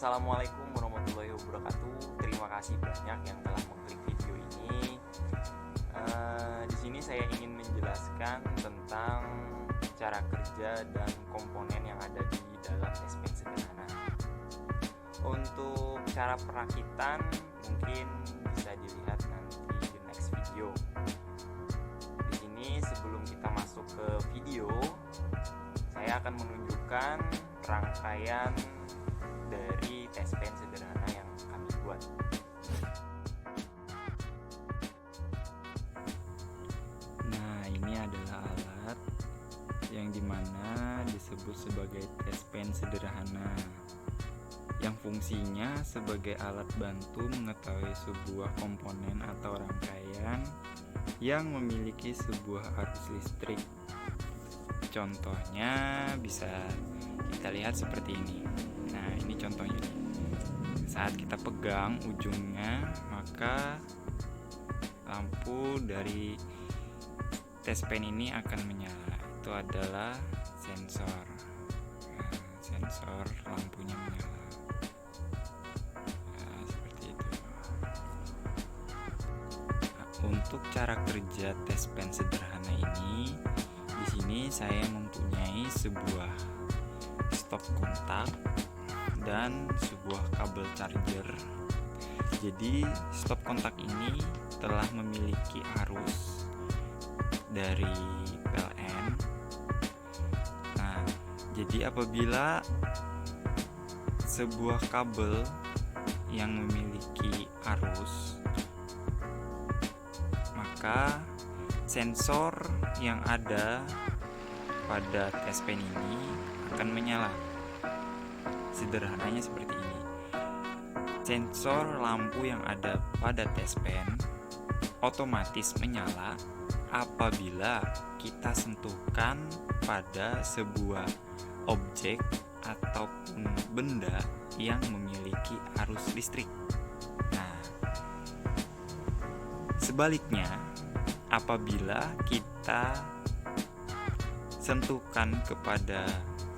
Assalamualaikum warahmatullahi wabarakatuh. Terima kasih banyak yang telah mengklik video ini. Di sini saya ingin menjelaskan tentang cara kerja dan komponen yang ada di dalam S Pen sederhana. Untuk cara perakitan mungkin bisa dilihat nanti di next video. Di sini sebelum kita masuk ke video, saya akan menunjukkan rangkaian dari S Pen sederhana yang kami buat. Nah, ini adalah alat yang dimana disebut sebagai S Pen sederhana, yang fungsinya sebagai alat bantu mengetahui sebuah komponen atau rangkaian yang memiliki sebuah arus listrik. Contohnya bisa kita lihat seperti ini. Nah, ini contohnya. Saat kita pegang ujungnya, maka lampu dari S Pen ini akan menyala. Itu adalah sensor. Nah, sensor lampunya menyala. Nah, seperti itu. Nah, untuk cara kerja S Pen sederhana ini, di sini saya mempunyai sebuah stop kontak dan sebuah kabel charger. Jadi stop kontak ini telah memiliki arus dari PLN. Nah, jadi apabila sebuah kabel yang memiliki arus, maka sensor yang ada pada S Pen ini akan menyala. Sederhananya seperti ini. Sensor lampu yang ada pada S Pen otomatis menyala apabila kita sentuhkan pada sebuah objek ataupun benda yang memiliki arus listrik. Nah, sebaliknya, apabila kita sentuhkan kepada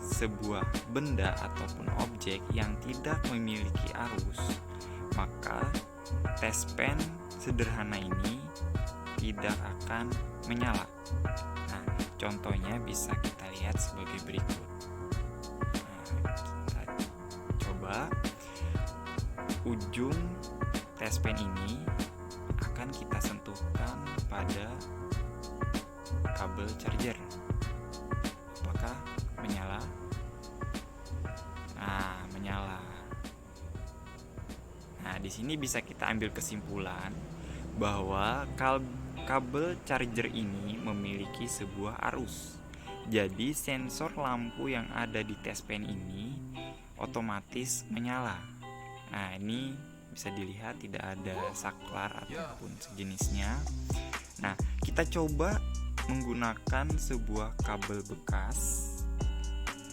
sebuah benda ataupun objek yang tidak memiliki arus, maka S Pen sederhana ini tidak akan menyala. Nah, contohnya bisa kita lihat sebagai berikut. Nah, kita coba ujung S Pen ini akan kita sentuhkan pada kabel charger. Apakah menyala? Nah, menyala. Nah, di sini bisa kita ambil kesimpulan bahwa kabel charger ini memiliki sebuah arus. Jadi sensor lampu yang ada di S Pen ini otomatis menyala. Nah, ini bisa dilihat tidak ada saklar ataupun sejenisnya. Nah, kita coba menggunakan sebuah kabel bekas.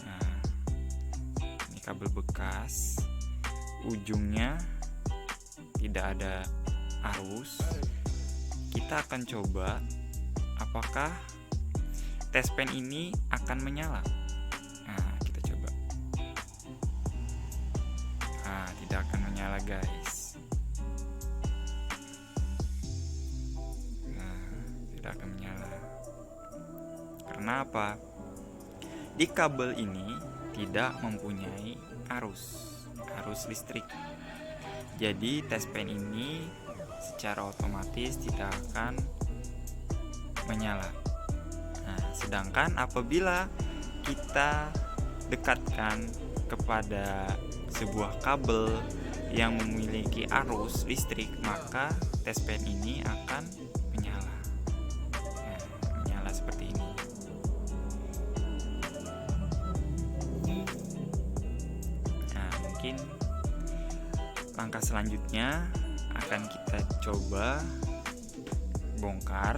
Nah, ini kabel bekas, ujungnya tidak ada arus. Kita akan coba apakah S Pen ini akan menyala. Nah, kita coba. Nah, tidak akan menyala, guys. Nah, tidak akan menyala. Karena apa? Di kabel ini tidak mempunyai arus listrik. Jadi S Pen ini secara otomatis tidak akan menyala. Nah, sedangkan apabila kita dekatkan kepada sebuah kabel yang memiliki arus listrik, maka S Pen ini akan menyala. Nah, menyala seperti ini. Nah, mungkin langkah selanjutnya akan kita coba bongkar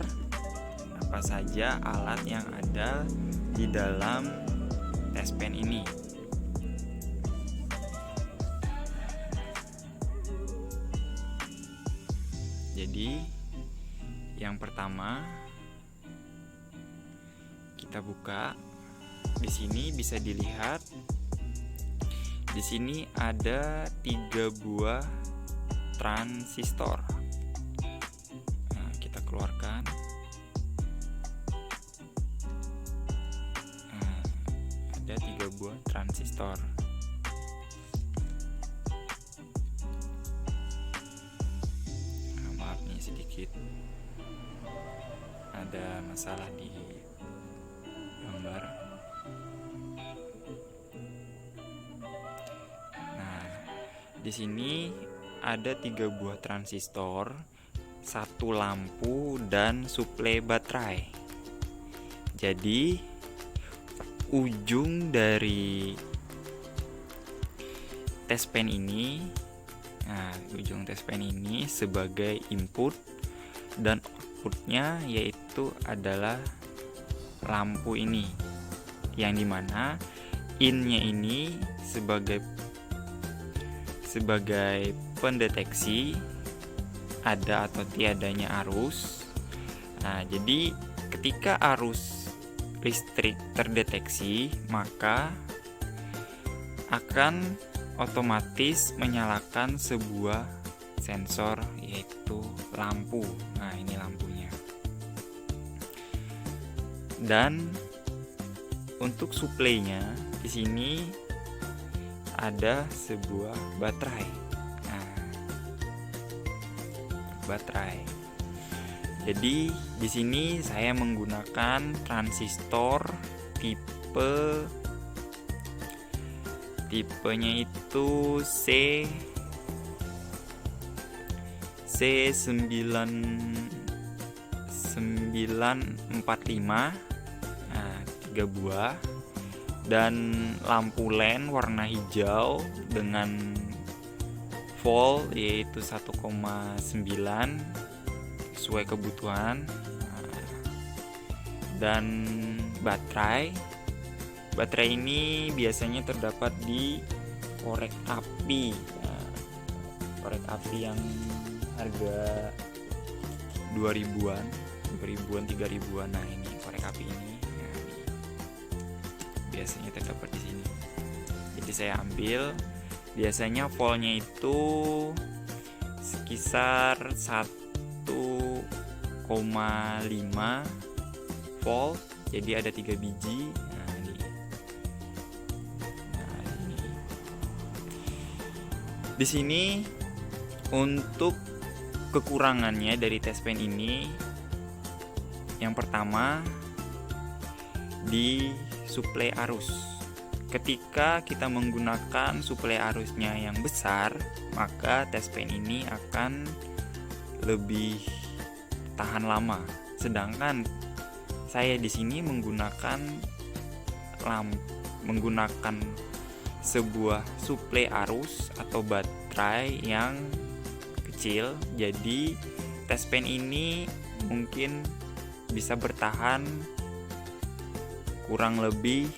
apa saja alat yang ada di dalam S Pen ini. Jadi, yang pertama kita buka. Di sini bisa dilihat Di sini ada 3 buah transistor. Nah, kita keluarkan. Nah, ada 3 buah transistor. Nah, maaf nih sedikit ada masalah di gambar. Nah, di sini ada 3 buah transistor, 1 lampu dan suplai baterai. Jadi ujung dari test pen ini, ujung test pen ini sebagai input dan outputnya yaitu adalah lampu ini, yang dimana innya ini sebagai pendeteksi ada atau tiadanya arus. Nah, jadi ketika arus listrik terdeteksi, maka akan otomatis menyalakan sebuah sensor yaitu lampu. Nah, ini lampunya. Dan untuk suplainya di sini ada sebuah baterai. Nah, baterai. Jadi di sini saya menggunakan transistor tipenya itu C945. Nah, 3 buah. Dan lampu len warna hijau dengan volt yaitu 1,9 sesuai kebutuhan. Dan baterai ini biasanya terdapat di korek api. Korek api yang harga 2000-an, 3000-an. Nah, ini korek api ini. Biasanya terdapat di sini. Jadi saya ambil, biasanya voltnya itu sekitar 1,5 volt. Jadi ada 3 biji. Nah, ini. Di sini untuk kekurangannya dari test pen ini, yang pertama di suplai arus. Ketika kita menggunakan suplai arusnya yang besar, maka test pen ini akan lebih tahan lama. Sedangkan saya di sini menggunakan sebuah suplai arus atau baterai yang kecil. Jadi test pen ini mungkin bisa bertahan kurang lebih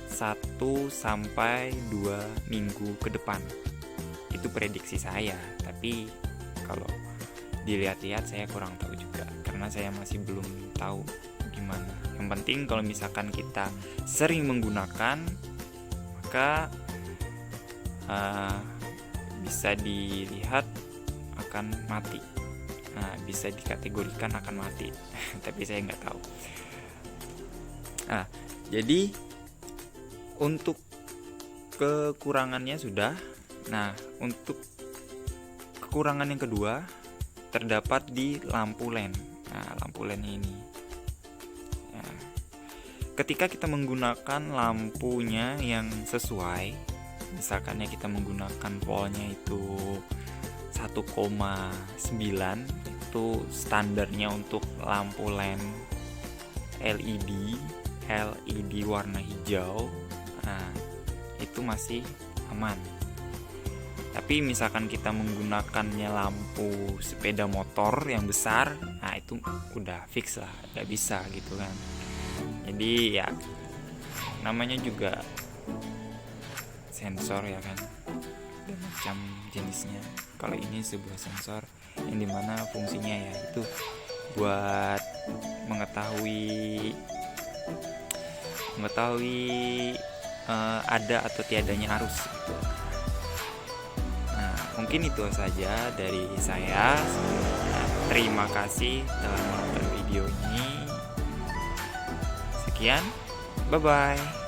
1-2 minggu ke depan. Itu prediksi saya, tapi kalau dilihat-lihat saya kurang tahu juga, karena saya masih belum tahu gimana. Yang penting kalau misalkan kita sering menggunakan, maka bisa dilihat akan mati. Nah, bisa dikategorikan akan mati. Tapi saya nggak tahu. Nah, jadi untuk kekurangannya sudah. Nah, untuk kekurangan yang kedua terdapat di lampu len. Nah, lampu lennya ini. Nah, ketika kita menggunakan lampunya yang sesuai, misalkan kita menggunakan voltnya itu 1,9, itu standarnya untuk lampu len LED warna hijau. Nah, itu masih aman. Tapi misalkan kita menggunakannya lampu sepeda motor yang besar, nah itu udah fix lah, nggak bisa gitu kan. Jadi ya namanya juga sensor ya kan, ada macam jenisnya. Kalau ini sebuah sensor yang dimana fungsinya ya itu buat mengetahui ada atau tiadanya arus. Nah, mungkin itu saja dari saya. Terima kasih telah menonton video ini. Sekian, bye bye.